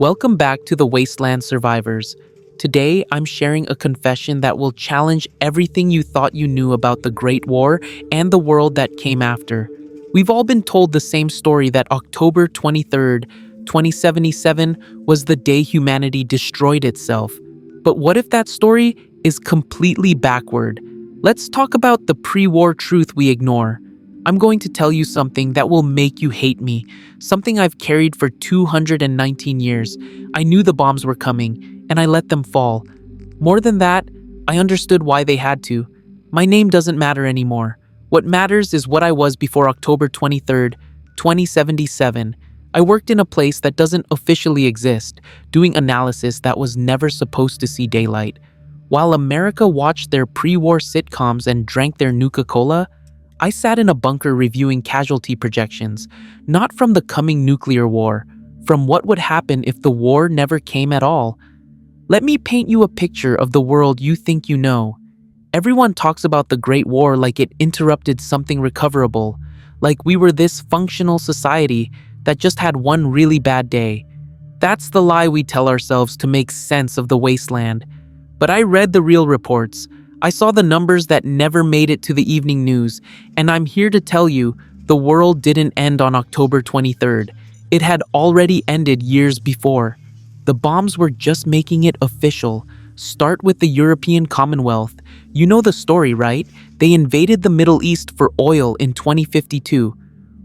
Welcome back to the Wasteland Survivors. Today, I'm sharing a confession that will challenge everything you thought you knew about the Great War and the world that came after. We've all been told the same story that October 23rd, 2077 was the day humanity destroyed itself. But what if that story is completely backward? Let's talk about the pre-war truth we ignore. I'm going to tell you something that will make you hate me, something I've carried for 219 years. I knew the bombs were coming, and I let them fall. More than that, I understood why they had to. My name doesn't matter anymore. What matters is what I was before October 23rd, 2077. I worked in a place that doesn't officially exist, doing analysis that was never supposed to see daylight. While America watched their pre-war sitcoms and drank their Nuka-Cola, I sat in a bunker reviewing casualty projections, not from the coming nuclear war, from what would happen if the war never came at all. Let me paint you a picture of the world you think you know. Everyone talks about the Great War like it interrupted something recoverable, like we were this functional society that just had one really bad day. That's the lie we tell ourselves to make sense of the wasteland. But I read the real reports. I saw the numbers that never made it to the evening news, and I'm here to tell you, the world didn't end on October 23rd. It had already ended years before. The bombs were just making it official. Start with the European Commonwealth. You know the story, right? They invaded the Middle East for oil in 2052.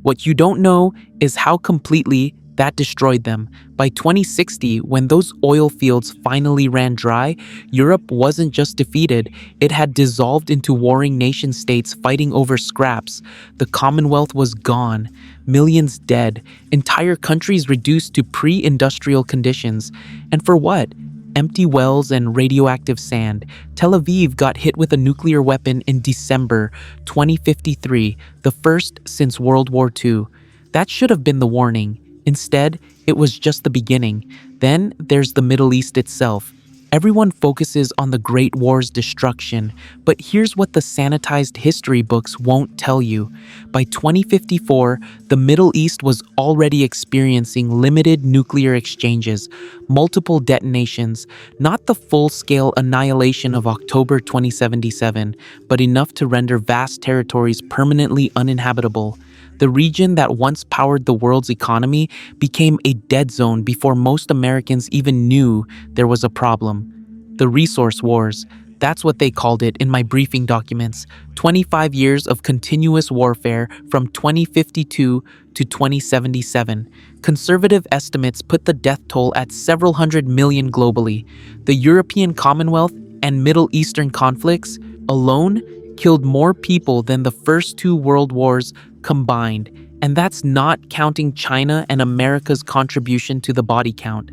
What you don't know is how completely that destroyed them. By 2060, when those oil fields finally ran dry, Europe wasn't just defeated, it had dissolved into warring nation-states fighting over scraps. The Commonwealth was gone, millions dead, entire countries reduced to pre-industrial conditions. And for what? Empty wells and radioactive sand. Tel Aviv got hit with a nuclear weapon in December 2053, the first since World War II. That should have been the warning. Instead, it was just the beginning. Then there's the Middle East itself. Everyone focuses on the Great War's destruction, but here's what the sanitized history books won't tell you. By 2054, the Middle East was already experiencing limited nuclear exchanges, multiple detonations, not the full-scale annihilation of October 2077, but enough to render vast territories permanently uninhabitable. The region that once powered the world's economy became a dead zone before most Americans even knew there was a problem. The resource wars, that's what they called it in my briefing documents. 25 years of continuous warfare from 2052 to 2077. Conservative estimates put the death toll at several hundred million globally. The European Commonwealth and Middle Eastern conflicts alone killed more people than the first two world wars combined, and that's not counting China and America's contribution to the body count.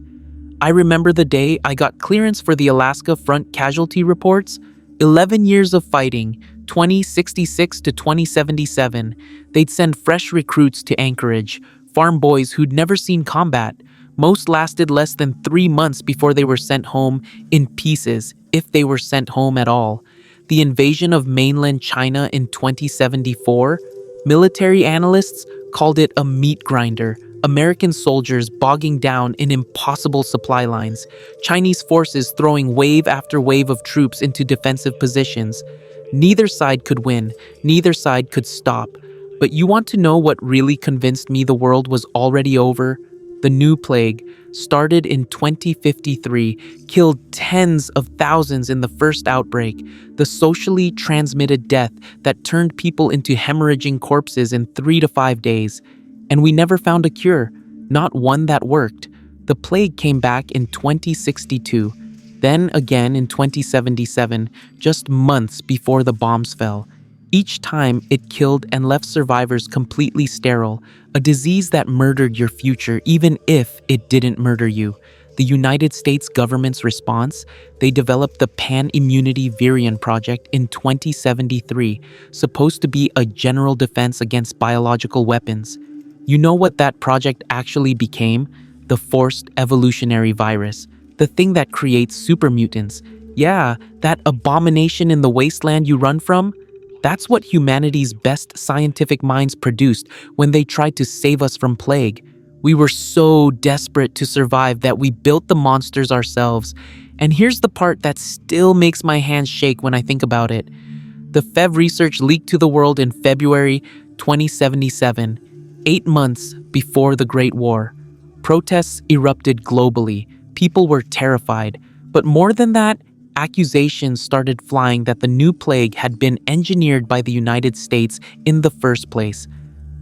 I remember the day I got clearance for the Alaska Front casualty reports. 11 years of fighting, 2066 to 2077. They'd send fresh recruits to Anchorage, farm boys who'd never seen combat. Most lasted less than 3 months before they were sent home in pieces, if they were sent home at all. The invasion of mainland China in 2074, military analysts called it a meat grinder, American soldiers bogging down in impossible supply lines, Chinese forces throwing wave after wave of troops into defensive positions. Neither side could win, neither side could stop. But you want to know what really convinced me the world was already over? The new plague, started in 2053, killed tens of thousands in the first outbreak, the socially transmitted death that turned people into hemorrhaging corpses in 3 to 5 days. And we never found a cure, not one that worked. The plague came back in 2062, then again in 2077, just months before the bombs fell. Each time, it killed and left survivors completely sterile, a disease that murdered your future even if it didn't murder you. The United States government's response? They developed the Pan-Immunity Virion Project in 2073, supposed to be a general defense against biological weapons. You know what that project actually became? The forced evolutionary virus, the thing that creates super mutants. Yeah, that abomination in the wasteland you run from? That's what humanity's best scientific minds produced when they tried to save us from plague. We were so desperate to survive that we built the monsters ourselves. And here's the part that still makes my hands shake when I think about it. The FEV research leaked to the world in February 2077, 8 months before the Great War. Protests erupted globally. People were terrified. But more than that, accusations started flying that the new plague had been engineered by the United States in the first place.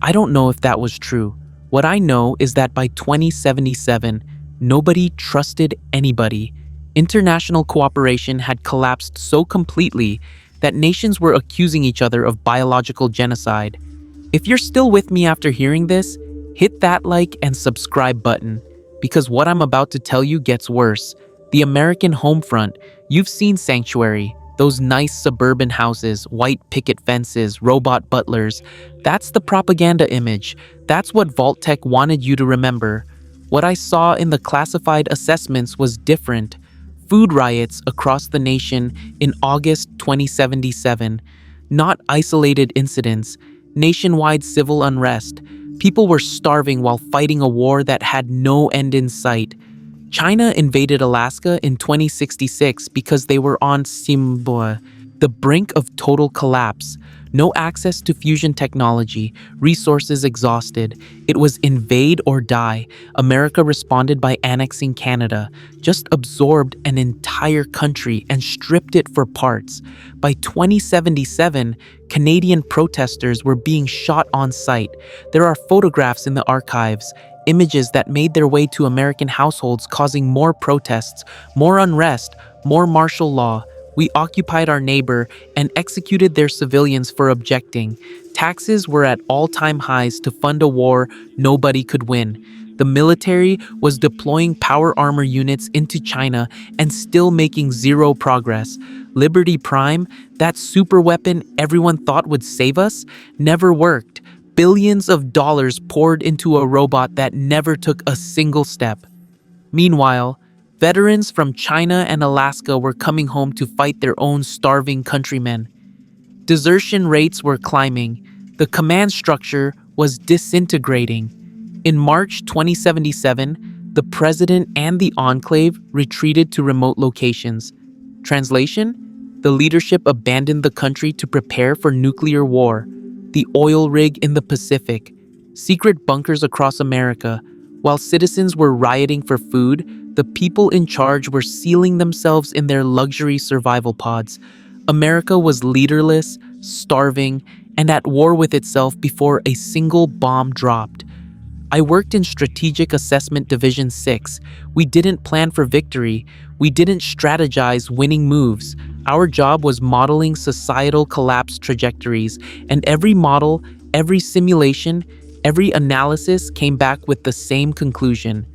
I don't know if that was true. What I know is that by 2077, nobody trusted anybody. International cooperation had collapsed so completely that nations were accusing each other of biological genocide. If you're still with me after hearing this, hit that like and subscribe button, because what I'm about to tell you gets worse. The American home front, you've seen Sanctuary, those nice suburban houses, white picket fences, robot butlers. That's the propaganda image. That's what Vault-Tec wanted you to remember. What I saw in the classified assessments was different. Food riots across the nation in August 2077. Not isolated incidents, nationwide civil unrest. People were starving while fighting a war that had no end in sight. China invaded Alaska in 2066 because they were on the brink of total collapse. No access to fusion technology, resources exhausted. It was invade or die. America responded by annexing Canada, just absorbed an entire country and stripped it for parts. By 2077, Canadian protesters were being shot on sight. There are photographs in the archives, images that made their way to American households, causing more protests, more unrest, more martial law. We occupied our neighbor and executed their civilians for objecting. Taxes were at all-time highs to fund a war nobody could win. The military was deploying power armor units into China and still making zero progress. Liberty Prime, that super weapon everyone thought would save us, never worked. Billions of dollars poured into a robot that never took a single step. Meanwhile, veterans from China and Alaska were coming home to fight their own starving countrymen. Desertion rates were climbing. The command structure was disintegrating. In March 2077, the president and the enclave retreated to remote locations. Translation? The leadership abandoned the country to prepare for nuclear war. The oil rig in the Pacific, secret bunkers across America. While citizens were rioting for food, the people in charge were sealing themselves in their luxury survival pods. America was leaderless, starving, and at war with itself before a single bomb dropped. I worked in Strategic Assessment Division 6. We didn't plan for victory. We didn't strategize winning moves. Our job was modeling societal collapse trajectories, and every model, every simulation, every analysis came back with the same conclusion.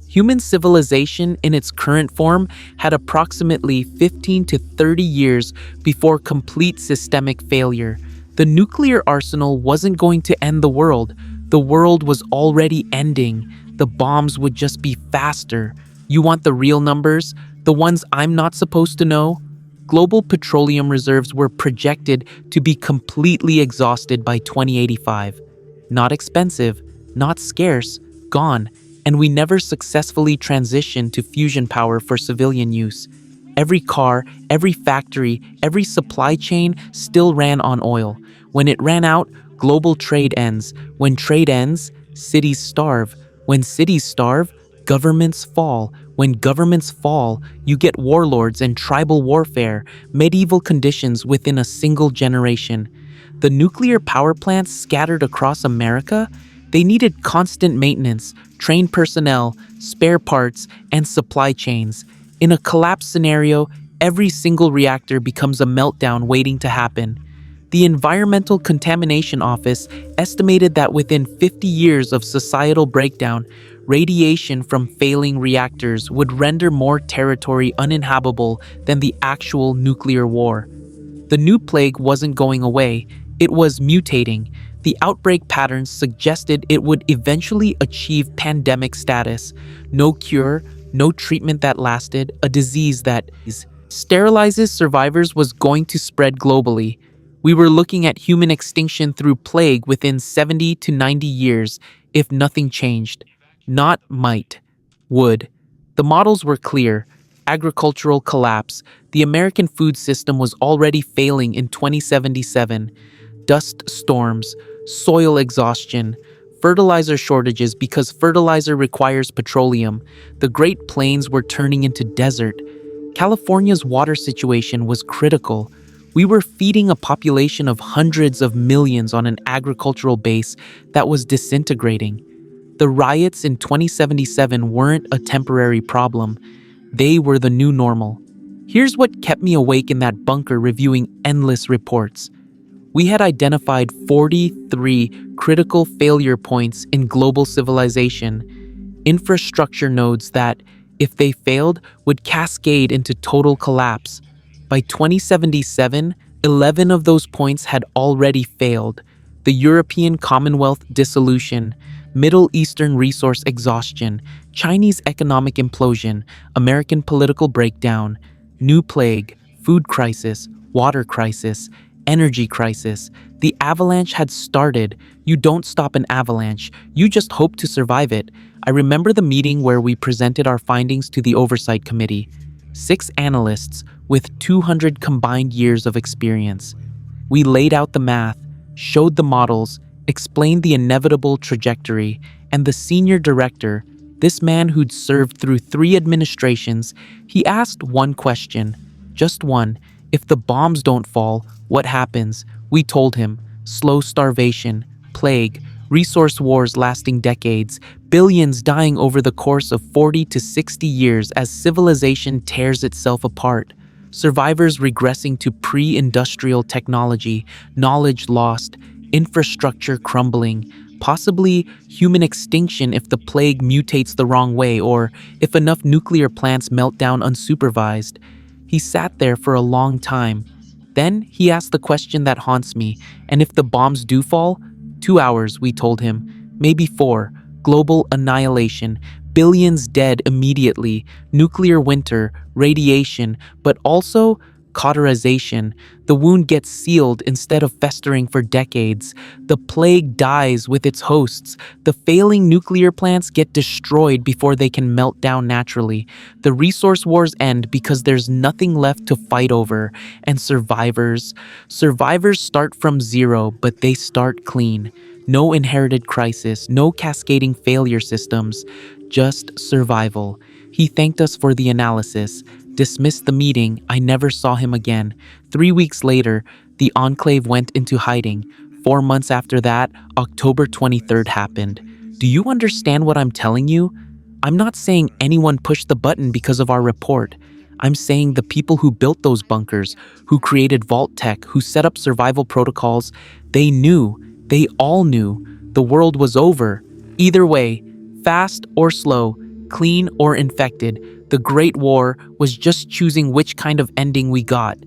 Human civilization in its current form had approximately 15 to 30 years before complete systemic failure. The nuclear arsenal wasn't going to end the world. The world was already ending. The bombs would just be faster. You want the real numbers? The ones I'm not supposed to know? Global petroleum reserves were projected to be completely exhausted by 2085. Not expensive, not scarce, gone, and we never successfully transitioned to fusion power for civilian use. Every car, every factory, every supply chain still ran on oil. When it ran out, global trade ends. When trade ends, cities starve. When cities starve, governments fall. When governments fall, you get warlords and tribal warfare, medieval conditions within a single generation. The nuclear power plants scattered across America, they needed constant maintenance, trained personnel, spare parts, and supply chains. In a collapse scenario, every single reactor becomes a meltdown waiting to happen. The Environmental Contamination Office estimated that within 50 years of societal breakdown, radiation from failing reactors would render more territory uninhabitable than the actual nuclear war. The new plague wasn't going away, it was mutating. The outbreak patterns suggested it would eventually achieve pandemic status. No cure, no treatment that lasted, a disease that sterilizes survivors was going to spread globally. We were looking at human extinction through plague within 70 to 90 years if nothing changed. not might, would. The models were clear: agricultural collapse. The American food system was already failing in 2077. Dust storms, soil exhaustion, fertilizer shortages because fertilizer requires petroleum. The Great Plains were turning into desert. California's water situation was critical. We were feeding a population of hundreds of millions on an agricultural base that was disintegrating. The riots in 2077 weren't a temporary problem. They were the new normal. Here's what kept me awake in that bunker reviewing endless reports. We had identified 43 critical failure points in global civilization, infrastructure nodes that, if they failed, would cascade into total collapse. By 2077, 11 of those points had already failed: the European Commonwealth dissolution, Middle Eastern resource exhaustion, Chinese economic implosion, American political breakdown, new plague, food crisis, water crisis, energy crisis. The avalanche had started. You don't stop an avalanche, you just hope to survive it. I remember the meeting where we presented our findings to the Oversight Committee. 6 analysts with 200 combined years of experience. We laid out the math, showed the models, explained the inevitable trajectory, and the senior director, this man who'd served through 3 administrations, he asked one question, just one: if the bombs don't fall, what happens? We told him: slow starvation, plague, resource wars lasting decades, billions dying over the course of 40 to 60 years as civilization tears itself apart, survivors regressing to pre-industrial technology, knowledge lost, infrastructure crumbling, possibly human extinction if the plague mutates the wrong way or if enough nuclear plants melt down unsupervised. He sat there for a long time. Then he asked the question that haunts me: and if the bombs do fall? 2 hours, we told him. Maybe 4. Global annihilation. Billions dead immediately. Nuclear winter, radiation, but also cauterization. The wound gets sealed instead of festering for decades. The plague dies with its hosts. The failing nuclear plants get destroyed before they can melt down naturally. The resource wars end because there's nothing left to fight over. And survivors start from zero, but they start clean. No inherited crisis, no cascading failure systems, just survival. He thanked us for the analysis, dismissed the meeting. I never saw him again. 3 weeks later, the enclave went into hiding. 4 months after that, October 23rd happened. Do you understand what I'm telling you? I'm not saying anyone pushed the button because of our report. I'm saying the people who built those bunkers, who created vault tech, who set up survival protocols, they knew. They all knew. The world was over. Either way, fast or slow, clean or infected, the Great War was just choosing which kind of ending we got.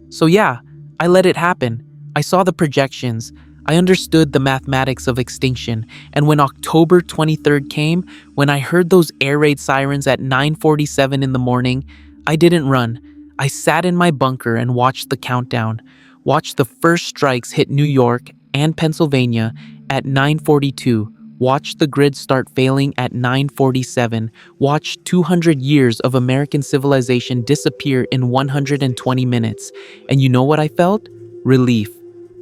So yeah, I let it happen. I saw the projections. I understood the mathematics of extinction. And when October 23rd came, when I heard those air raid sirens at 9:47 in the morning, I didn't run. I sat in my bunker and watched the countdown. Watched the first strikes hit New York and Pennsylvania at 9:42. Watch the grid start failing at 9:47. Watch 200 years of American civilization disappear in 120 minutes. And you know what I felt? Relief.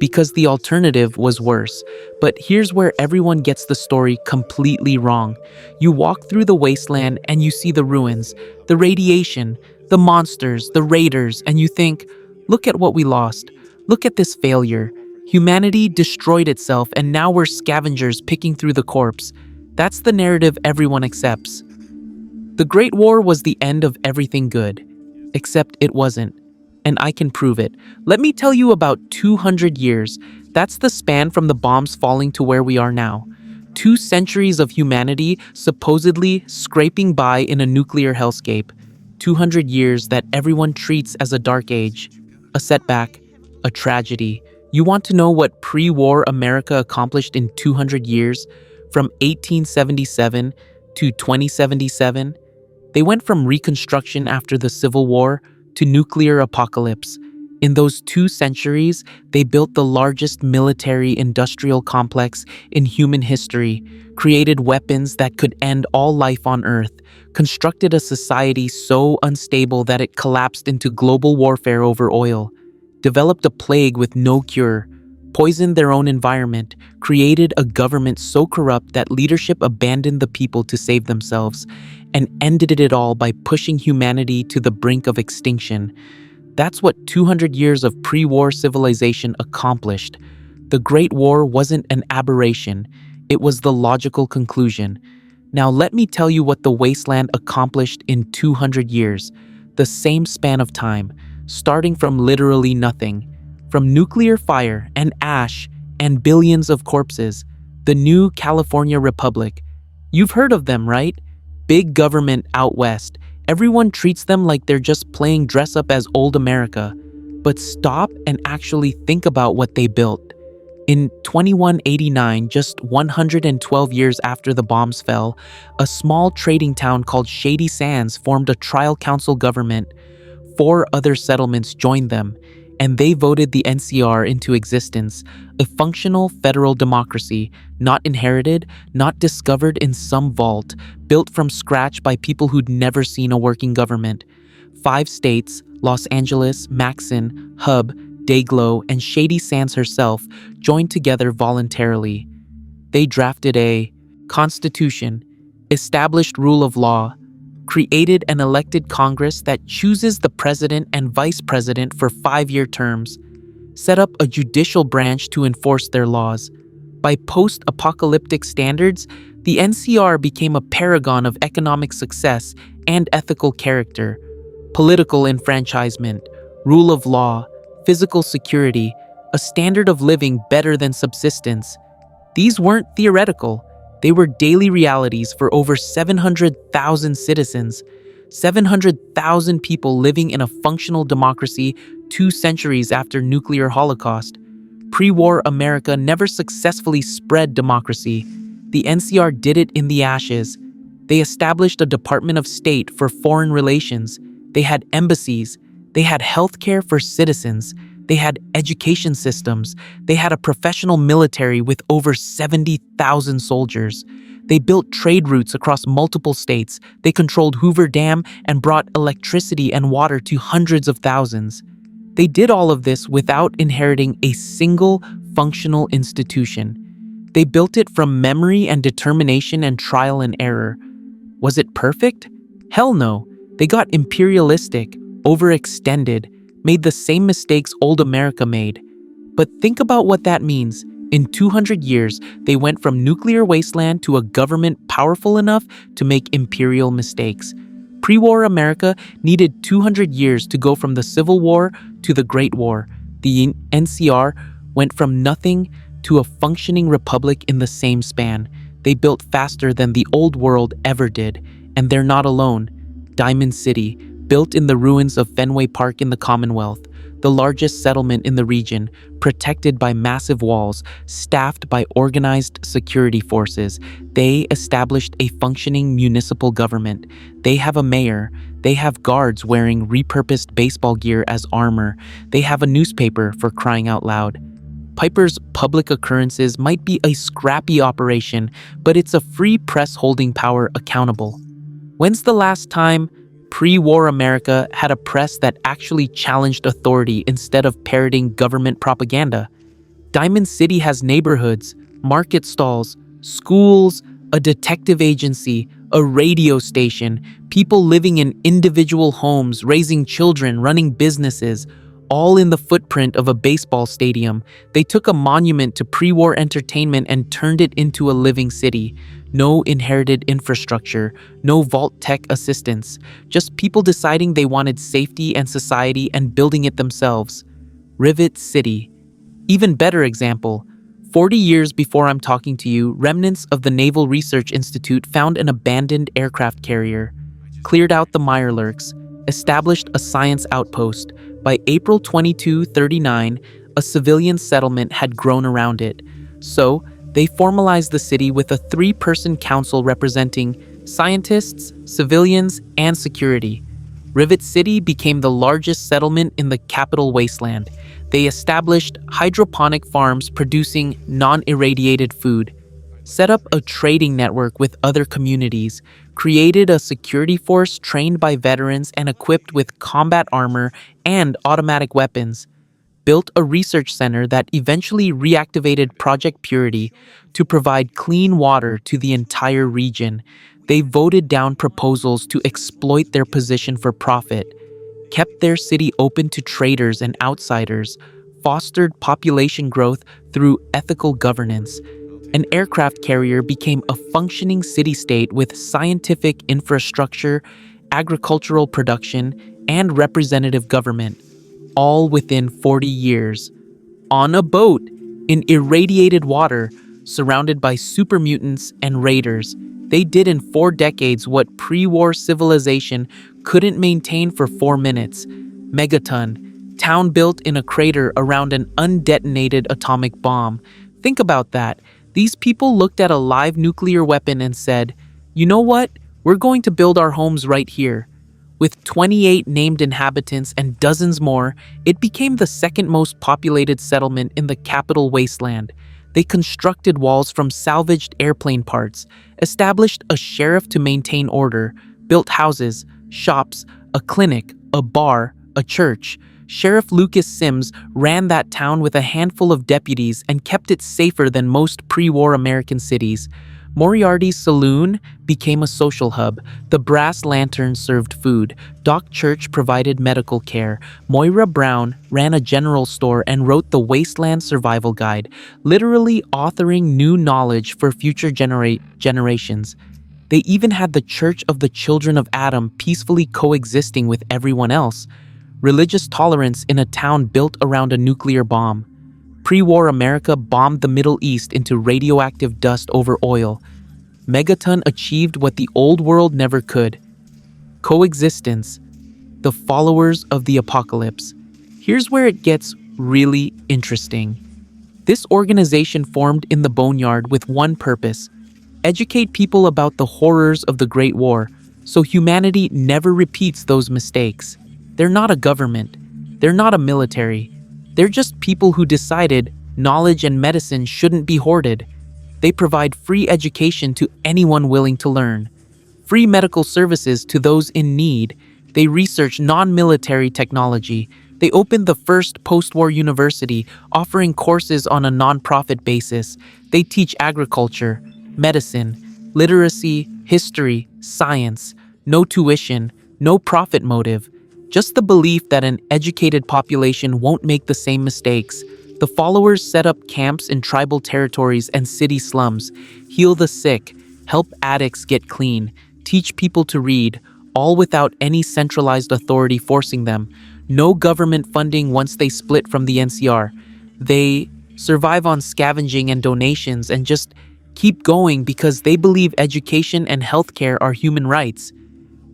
Because the alternative was worse. But here's where everyone gets the story completely wrong. You walk through the wasteland and you see the ruins, the radiation, the monsters, the raiders, and you think, look at what we lost. Look at this failure. Humanity destroyed itself and now we're scavengers picking through the corpse. That's the narrative everyone accepts. The Great War was the end of everything good. Except it wasn't. And I can prove it. Let me tell you about 200 years. That's the span from the bombs falling to where we are now. 2 centuries of humanity supposedly scraping by in a nuclear hellscape. 200 years that everyone treats as a dark age, a setback, a tragedy. You want to know what pre-war America accomplished in 200 years? From 1877 to 2077? They went from Reconstruction after the Civil War to nuclear apocalypse. In those 2 centuries, they built the largest military-industrial complex in human history, created weapons that could end all life on Earth, constructed a society so unstable that it collapsed into global warfare over oil, developed a plague with no cure, poisoned their own environment, created a government so corrupt that leadership abandoned the people to save themselves, and ended it all by pushing humanity to the brink of extinction. That's what 200 years of pre-war civilization accomplished. The Great War wasn't an aberration, it was the logical conclusion. Now let me tell you what the Wasteland accomplished in 200 years, the same span of time, starting from literally nothing. From nuclear fire and ash and billions of corpses, the new California Republic. You've heard of them, right? Big government out west. Everyone treats them like they're just playing dress up as old America. But stop and actually think about what they built. In 2189, just 112 years after the bombs fell, a small trading town called Shady Sands formed a trial council government. 4 other settlements joined them, and they voted the NCR into existence, a functional federal democracy, not inherited, not discovered in some vault, built from scratch by people who'd never seen a working government. 5 states, Los Angeles, Maxon, Hub, Dayglow, and Shady Sands herself, joined together voluntarily. They drafted a constitution, established rule of law, created an elected Congress that chooses the president and vice president for 5-year terms, set up a judicial branch to enforce their laws. By post-apocalyptic standards, the NCR became a paragon of economic success and ethical character. Political enfranchisement, rule of law, physical security, a standard of living better than subsistence. These weren't theoretical. They were daily realities for over 700,000 citizens, 700,000 people living in a functional democracy 2 centuries after nuclear holocaust. Pre-war America never successfully spread democracy. The NCR did it in the ashes. They established a Department of State for foreign relations. They had embassies. They had healthcare for citizens. They had education systems. They had a professional military with over 70,000 soldiers. They built trade routes across multiple states. They controlled Hoover Dam and brought electricity and water to hundreds of thousands. They did all of this without inheriting a single functional institution. They built it from memory and determination and trial and error. Was it perfect? Hell no. They got imperialistic, overextended, made the same mistakes old America made. But think about what that means. In 200 years, they went from nuclear wasteland to a government powerful enough to make imperial mistakes. Pre-war America needed 200 years to go from the Civil War to the Great War. The NCR went from nothing to a functioning republic in the same span. They built faster than the old world ever did, and they're not alone. Diamond City, built in the ruins of Fenway Park in the Commonwealth, the largest settlement in the region, protected by massive walls, staffed by organized security forces. They established a functioning municipal government. They have a mayor. They have guards wearing repurposed baseball gear as armor. They have a newspaper, for crying out loud. Piper's public occurrences might be a scrappy operation, but it's a free press holding power accountable. When's the last time pre-war America had a press that actually challenged authority instead of parroting government propaganda? Diamond City has neighborhoods, market stalls, schools, a detective agency, a radio station, people living in individual homes, raising children, running businesses, all in the footprint of a baseball stadium. They took a monument to pre-war entertainment and turned it into a living city. No inherited infrastructure, no vault tech assistance, just people deciding they wanted safety and society and building it themselves. Rivet City. Even better example. 40 years before I'm talking to you, remnants of the Naval Research Institute found an abandoned aircraft carrier, cleared out the mirelurks, established a science outpost. By April 2239, a civilian settlement had grown around it. So, they formalized the city with a 3-person council representing scientists, civilians, and security. Rivet City became the largest settlement in the capital Wasteland. They established hydroponic farms producing non-irradiated food, set up a trading network with other communities, created a security force trained by veterans and equipped with combat armor and automatic weapons, built a research center that eventually reactivated Project Purity to provide clean water to the entire region. They voted down proposals to exploit their position for profit, kept their city open to traders and outsiders, fostered population growth through ethical governance. An aircraft carrier became a functioning city-state with scientific infrastructure, agricultural production, and representative government, all within 40 years. On a boat, in irradiated water, surrounded by super mutants and raiders, they did in 4 decades what pre-war civilization couldn't maintain for 4 minutes. Megaton, town built in a crater around an undetonated atomic bomb. Think about that. These people looked at a live nuclear weapon and said, "You know what? We're going to build our homes right here." With 28 named inhabitants and dozens more, it became the second most populated settlement in the capital Wasteland. They constructed walls from salvaged airplane parts, established a sheriff to maintain order, built houses, shops, a clinic, a bar, a church. Sheriff Lucas Sims ran that town with a handful of deputies and kept it safer than most pre-war American cities. Moriarty's Saloon became a social hub. The Brass Lantern served food. Doc Church provided medical care. Moira Brown ran a general store and wrote the Wasteland Survival Guide, literally authoring new knowledge for future generations. They even had the Church of the Children of Adam peacefully coexisting with everyone else. Religious tolerance in a town built around a nuclear bomb. Pre-war America bombed the Middle East into radioactive dust over oil. Megaton achieved what the old world never could. Coexistence. The followers of the apocalypse. Here's where it gets really interesting. This organization formed in the Boneyard with one purpose: educate people about the horrors of the Great War, so humanity never repeats those mistakes. They're not a government. They're not a military. They're just people who decided knowledge and medicine shouldn't be hoarded. They provide free education to anyone willing to learn, free medical services to those in need. They research non-military technology. They opened the first post-war university, offering courses on a non-profit basis. They teach agriculture, medicine, literacy, history, science. No tuition, no profit motive. Just the belief that an educated population won't make the same mistakes. The followers set up camps in tribal territories and city slums, heal the sick, help addicts get clean, teach people to read, all without any centralized authority forcing them. No government funding once they split from the NCR. They survive on scavenging and donations and just keep going because they believe education and healthcare are human rights.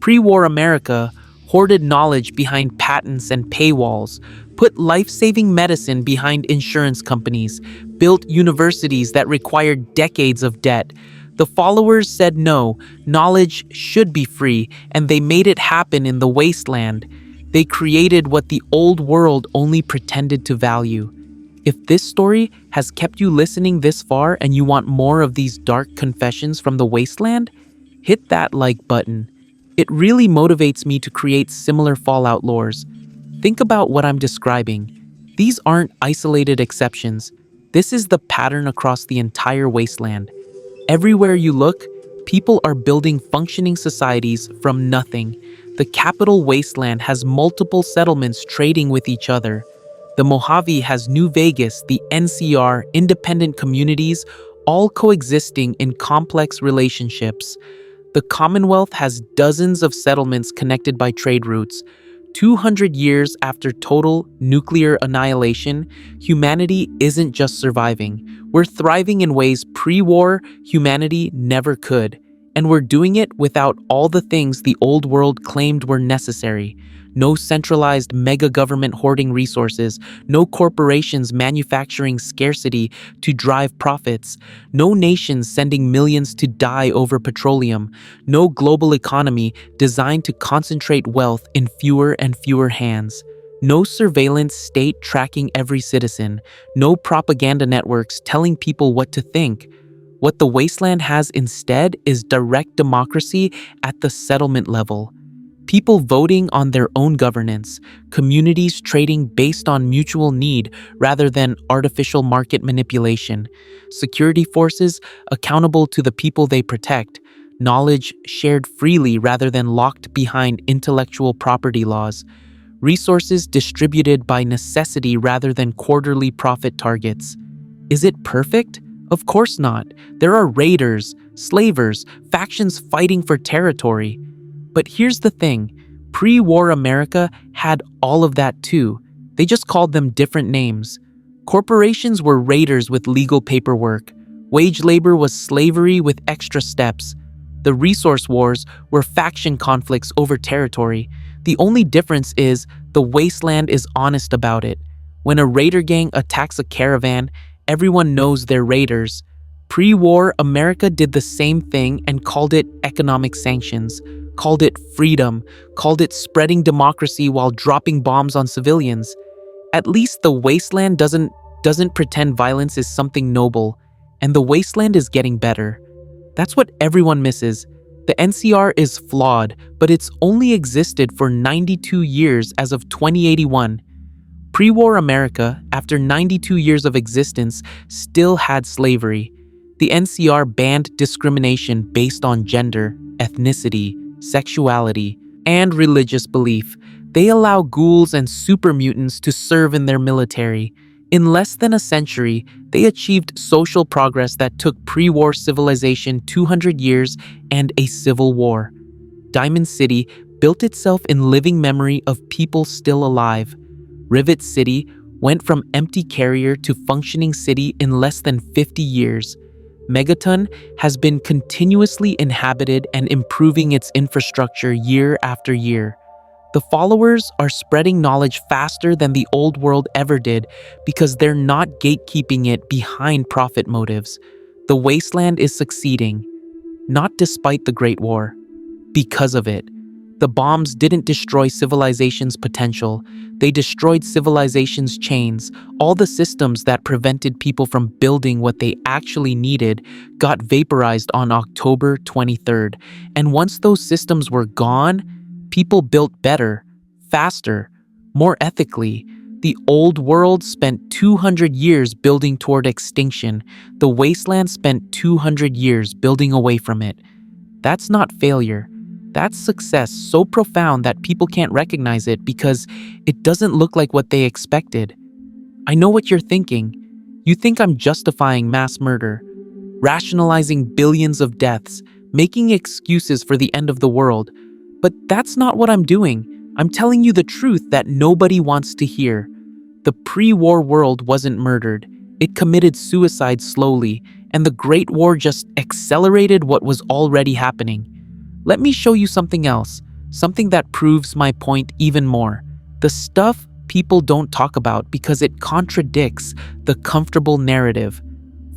Pre-war America hoarded knowledge behind patents and paywalls, put life-saving medicine behind insurance companies, built universities that required decades of debt. The followers said no, knowledge should be free, and they made it happen in the Wasteland. They created what the old world only pretended to value. If this story has kept you listening this far and you want more of these dark confessions from the Wasteland, hit that like button. It really motivates me to create similar Fallout lores. Think about what I'm describing. These aren't isolated exceptions. This is the pattern across the entire Wasteland. Everywhere you look, people are building functioning societies from nothing. The capital Wasteland has multiple settlements trading with each other. The Mojave has New Vegas, the NCR, independent communities, all coexisting in complex relationships. The Commonwealth has dozens of settlements connected by trade routes. 200 years after total nuclear annihilation, humanity isn't just surviving. We're thriving in ways pre-war humanity never could. And we're doing it without all the things the old world claimed were necessary. No centralized mega government hoarding resources, no corporations manufacturing scarcity to drive profits, no nations sending millions to die over petroleum, no global economy designed to concentrate wealth in fewer and fewer hands. No surveillance state tracking every citizen, no propaganda networks telling people what to think. What the Wasteland has instead is direct democracy at the settlement level. People voting on their own governance, communities trading based on mutual need rather than artificial market manipulation, security forces accountable to the people they protect, knowledge shared freely rather than locked behind intellectual property laws, resources distributed by necessity rather than quarterly profit targets. Is it perfect? Of course not. There are raiders, slavers, factions fighting for territory. But here's the thing, pre-war America had all of that too. They just called them different names. Corporations were raiders with legal paperwork. Wage labor was slavery with extra steps. The resource wars were faction conflicts over territory. The only difference is the Wasteland is honest about it. When a raider gang attacks a caravan, everyone knows they're raiders. Pre-war America did the same thing and called it economic sanctions, called it freedom, called it spreading democracy while dropping bombs on civilians. At least the Wasteland doesn't pretend violence is something noble, and the Wasteland is getting better. That's what everyone misses. The NCR is flawed, but it's only existed for 92 years as of 2081. Pre-war America, after 92 years of existence, still had slavery. The NCR banned discrimination based on gender, ethnicity, sexuality, and religious belief. They allow ghouls and super mutants to serve in their military. In less than a century, they achieved social progress that took pre-war civilization 200 years and a civil war. Diamond City built itself in living memory of people still alive. Rivet City went from empty carrier to functioning city in less than 50 years. Megaton has been continuously inhabited and improving its infrastructure year after year. The followers are spreading knowledge faster than the old world ever did because they're not gatekeeping it behind profit motives. The Wasteland is succeeding, not despite the Great War, because of it. The bombs didn't destroy civilization's potential. They destroyed civilization's chains. All the systems that prevented people from building what they actually needed got vaporized on October 23rd. And once those systems were gone, people built better, faster, more ethically. The old world spent 200 years building toward extinction. The Wasteland spent 200 years building away from it. That's not failure. That's success so profound that people can't recognize it because it doesn't look like what they expected. I know what you're thinking. You think I'm justifying mass murder, rationalizing billions of deaths, making excuses for the end of the world. But that's not what I'm doing. I'm telling you the truth that nobody wants to hear. The pre-war world wasn't murdered. It committed suicide slowly, and the Great War just accelerated what was already happening. Let me show you something else, something that proves my point even more. The stuff people don't talk about because it contradicts the comfortable narrative.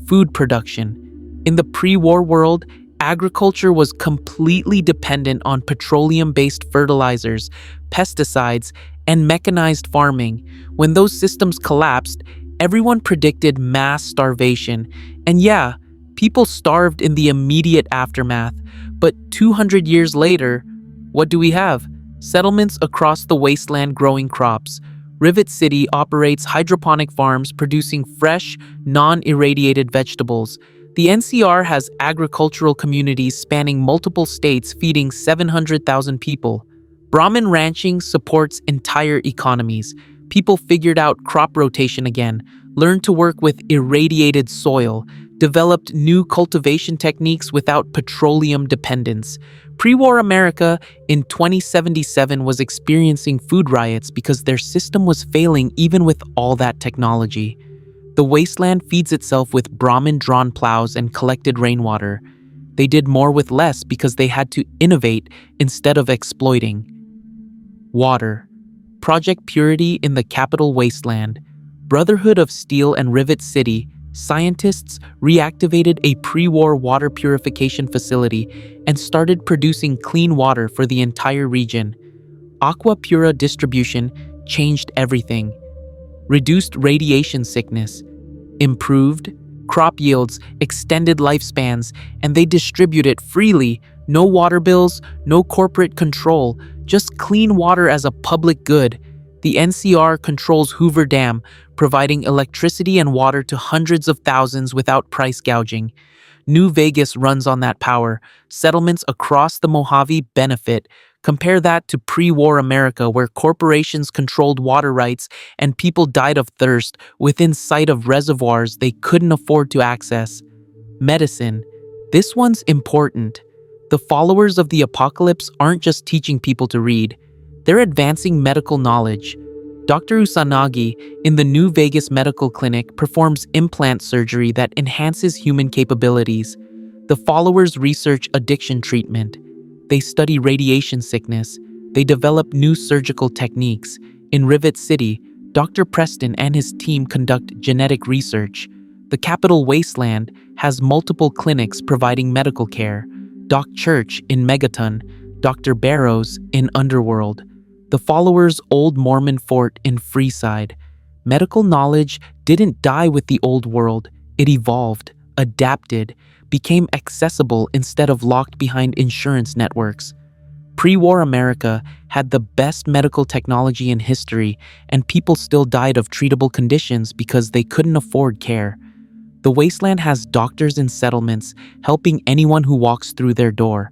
Food production. In the pre-war world, agriculture was completely dependent on petroleum-based fertilizers, pesticides, and mechanized farming. When those systems collapsed, everyone predicted mass starvation. And yeah, people starved in the immediate aftermath. But 200 years later, what do we have? Settlements across the Wasteland growing crops. Rivet City operates hydroponic farms producing fresh, non-irradiated vegetables. The NCR has agricultural communities spanning multiple states feeding 700,000 people. Brahmin ranching supports entire economies. People figured out crop rotation again, learned to work with irradiated soil, developed new cultivation techniques without petroleum dependence. Pre-war America in 2077 was experiencing food riots because their system was failing even with all that technology. The Wasteland feeds itself with Brahmin-drawn plows and collected rainwater. They did more with less because they had to innovate instead of exploiting. Water. Project Purity in the capital Wasteland. Brotherhood of Steel and Rivet City, scientists reactivated a pre-war water purification facility and started producing clean water for the entire region. Aqua Pura distribution changed everything. Reduced radiation sickness, improved crop yields, extended lifespans, and they distribute it freely. No water bills, no corporate control, just clean water as a public good. The NCR controls Hoover Dam, providing electricity and water to hundreds of thousands without price gouging. New Vegas runs on that power. Settlements across the Mojave benefit. Compare that to pre-war America, where corporations controlled water rights and people died of thirst within sight of reservoirs they couldn't afford to access. Medicine. This one's important. The followers of the apocalypse aren't just teaching people to read. They're advancing medical knowledge. Dr. Usanagi in the New Vegas Medical Clinic performs implant surgery that enhances human capabilities. The followers research addiction treatment. They study radiation sickness. They develop new surgical techniques. In Rivet City, Dr. Preston and his team conduct genetic research. The capital Wasteland has multiple clinics providing medical care. Doc Church in Megaton, Dr. Barrows in Underworld. The followers' old Mormon fort in Freeside. Medical knowledge didn't die with the old world. It evolved, adapted, became accessible instead of locked behind insurance networks. Pre-war America had the best medical technology in history, and people still died of treatable conditions because they couldn't afford care. The Wasteland has doctors in settlements helping anyone who walks through their door.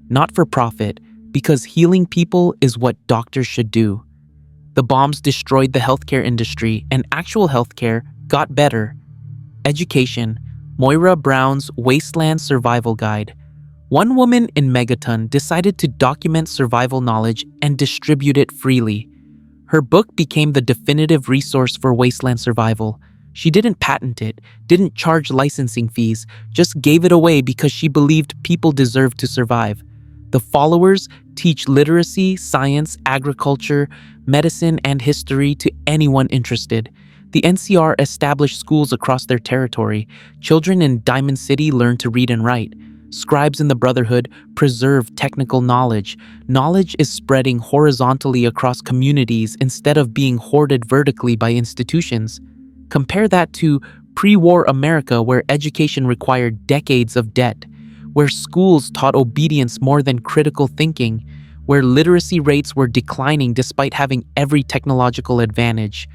Not for profit, because healing people is what doctors should do. The bombs destroyed the healthcare industry, and actual healthcare got better. Education. Moira Brown's Wasteland Survival Guide. One woman in Megaton decided to document survival knowledge and distribute it freely. Her book became the definitive resource for wasteland survival. She didn't patent it, didn't charge licensing fees, just gave it away because she believed people deserved to survive. The followers teach literacy, science, agriculture, medicine, and history to anyone interested. The NCR established schools across their territory. Children in Diamond City learn to read and write. Scribes in the Brotherhood preserve technical knowledge. Knowledge is spreading horizontally across communities instead of being hoarded vertically by institutions. Compare that to pre-war America, where education required decades of debt, where schools taught obedience more than critical thinking, where literacy rates were declining despite having every technological advantage.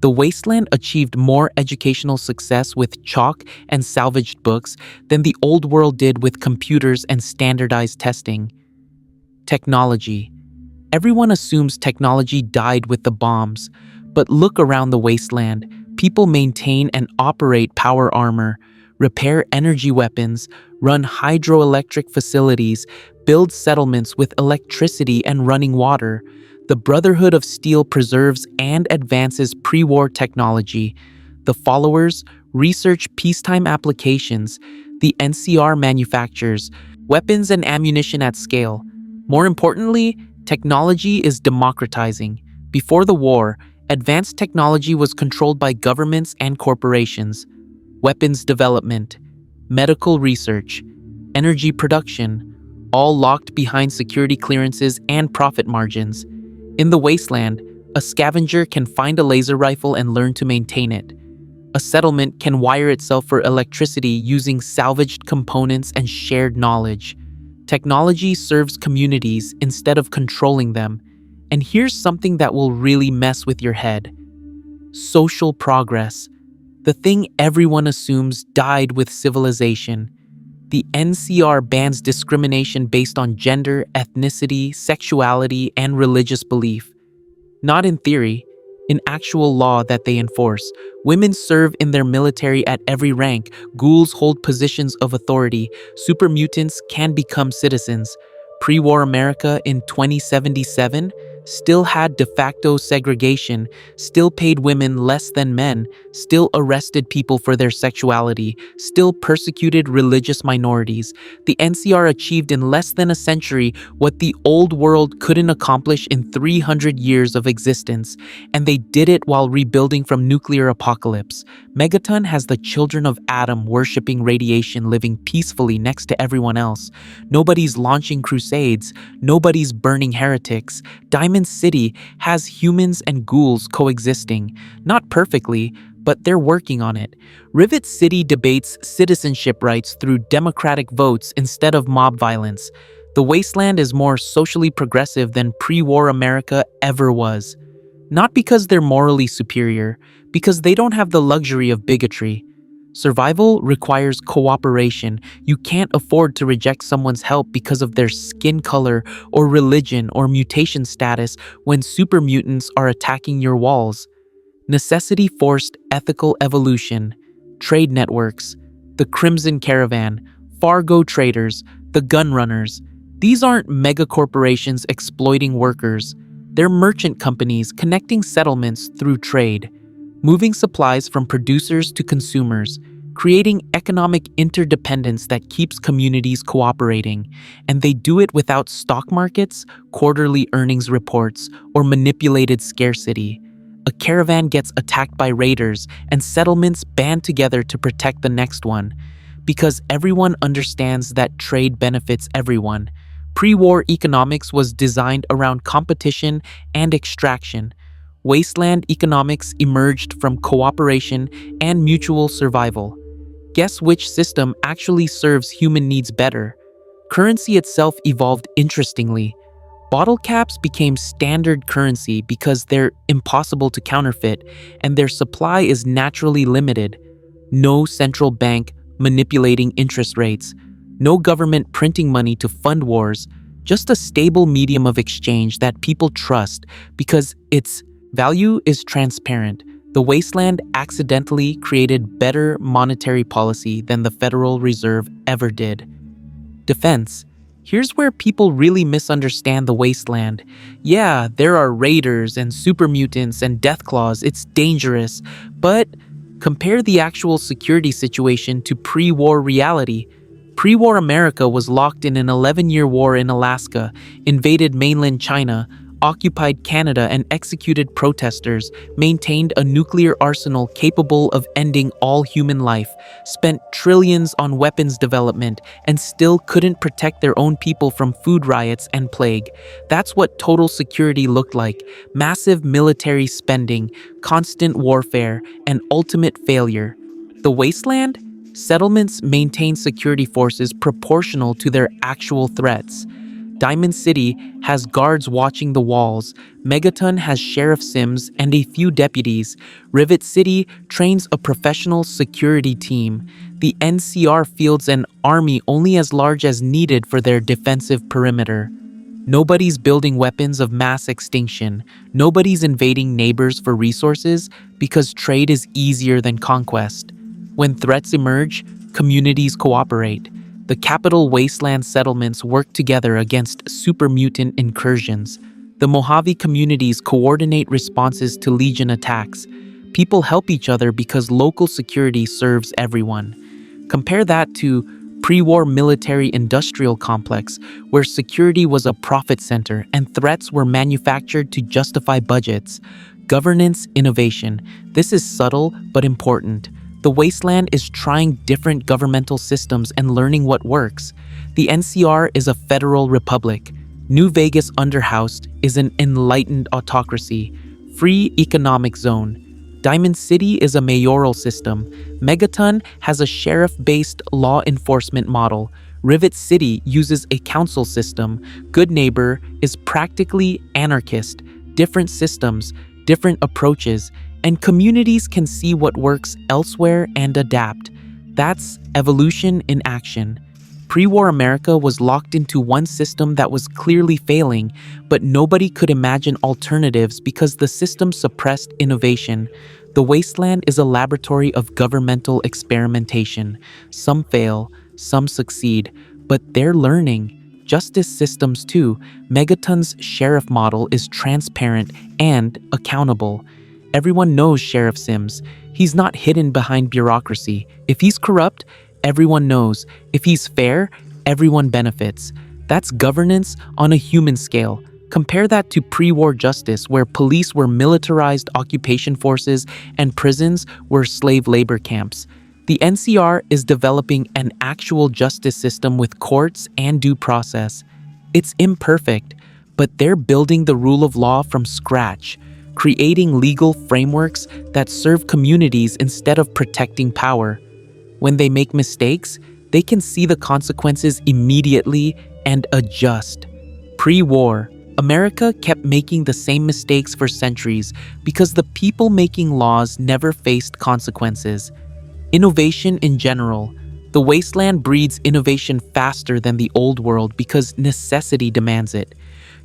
The Wasteland achieved more educational success with chalk and salvaged books than the old world did with computers and standardized testing. Technology. Everyone assumes technology died with the bombs, but look around the Wasteland. People maintain and operate power armor, repair energy weapons, run hydroelectric facilities, build settlements with electricity and running water. The Brotherhood of Steel preserves and advances pre-war technology. The followers research peacetime applications. The NCR manufactures weapons and ammunition at scale. More importantly, technology is democratizing. Before the war, advanced technology was controlled by governments and corporations. Weapons development, medical research, energy production, all locked behind security clearances and profit margins. In the Wasteland, a scavenger can find a laser rifle and learn to maintain it. A settlement can wire itself for electricity using salvaged components and shared knowledge. Technology serves communities instead of controlling them. And here's something that will really mess with your head. Social progress. The thing everyone assumes died with civilization. The NCR bans discrimination based on gender, ethnicity, sexuality, and religious belief. Not in theory, in actual law that they enforce. Women serve in their military at every rank. Ghouls hold positions of authority. Super mutants can become citizens. Pre-war America in 2077, still had de facto segregation, still paid women less than men, still arrested people for their sexuality, still persecuted religious minorities. The NCR achieved in less than a century what the old world couldn't accomplish in 300 years of existence, and they did it while rebuilding from nuclear apocalypse. Megaton has the children of Adam worshipping radiation, living peacefully next to everyone else. Nobody's launching crusades, nobody's burning heretics. Diamond City has humans and ghouls coexisting. Not perfectly, but they're working on it. Rivet City debates citizenship rights through democratic votes instead of mob violence. The Wasteland is more socially progressive than pre-war America ever was. Not because they're morally superior, because they don't have the luxury of bigotry. Survival requires cooperation. You can't afford to reject someone's help because of their skin color or religion or mutation status when super mutants are attacking your walls. Necessity forced ethical evolution. Trade networks, the Crimson Caravan, Fargo traders, the gun runners. These aren't mega corporations exploiting workers. They're merchant companies connecting settlements through trade, moving supplies from producers to consumers, creating economic interdependence that keeps communities cooperating. And they do it without stock markets, quarterly earnings reports, or manipulated scarcity. A caravan gets attacked by raiders, and settlements band together to protect the next one. Because everyone understands that trade benefits everyone. Pre-war economics was designed around competition and extraction. Wasteland economics emerged from cooperation and mutual survival. Guess which system actually serves human needs better? Currency itself evolved interestingly. Bottle caps became standard currency because they're impossible to counterfeit, and their supply is naturally limited. No central bank manipulating interest rates. No government printing money to fund wars, just a stable medium of exchange that people trust because its value is transparent. The Wasteland accidentally created better monetary policy than the Federal Reserve ever did. Defense. Here's where people really misunderstand the Wasteland. Yeah, there are raiders and super mutants and deathclaws, it's dangerous, but compare the actual security situation to pre-war reality. Pre-war America was locked in an 11-year war in Alaska, invaded mainland China, occupied Canada and executed protesters, maintained a nuclear arsenal capable of ending all human life, spent trillions on weapons development, and still couldn't protect their own people from food riots and plague. That's what total security looked like: massive military spending, constant warfare, and ultimate failure. The Wasteland? Settlements maintain security forces proportional to their actual threats. Diamond City has guards watching the walls. Megaton has Sheriff Sims and a few deputies. Rivet City trains a professional security team. The NCR fields an army only as large as needed for their defensive perimeter. Nobody's building weapons of mass extinction. Nobody's invading neighbors for resources because trade is easier than conquest. When threats emerge, communities cooperate. The capital Wasteland settlements work together against super mutant incursions. The Mojave communities coordinate responses to Legion attacks. People help each other because local security serves everyone. Compare that to pre-war military-industrial complex, where security was a profit center and threats were manufactured to justify budgets. Governance innovation. This is subtle but important. The Wasteland is trying different governmental systems and learning what works. The NCR is a federal republic. New Vegas underhoused is an enlightened autocracy. Free economic zone. Diamond City is a mayoral system. Megaton has a sheriff-based law enforcement model. Rivet City uses a council system. Good Neighbor is practically anarchist. Different systems, different approaches, and communities can see what works elsewhere and adapt. That's evolution in action. Pre-war America was locked into one system that was clearly failing, but nobody could imagine alternatives because the system suppressed innovation. The Wasteland is a laboratory of governmental experimentation. Some fail, some succeed, but they're learning. justice systems too. Megaton's sheriff model is transparent and accountable. Everyone knows Sheriff Sims. He's not hidden behind bureaucracy. If he's corrupt, everyone knows. If he's fair, everyone benefits. That's governance on a human scale. Compare that to pre-war justice, where police were militarized occupation forces and prisons were slave labor camps. The NCR is developing an actual justice system with courts and due process. It's imperfect, but they're building the rule of law from scratch, creating legal frameworks that serve communities instead of protecting power. When they make mistakes, they can see the consequences immediately and adjust. Pre-war, America kept making the same mistakes for centuries because the people making laws never faced consequences. Innovation in general. The Wasteland breeds innovation faster than the old world because necessity demands it.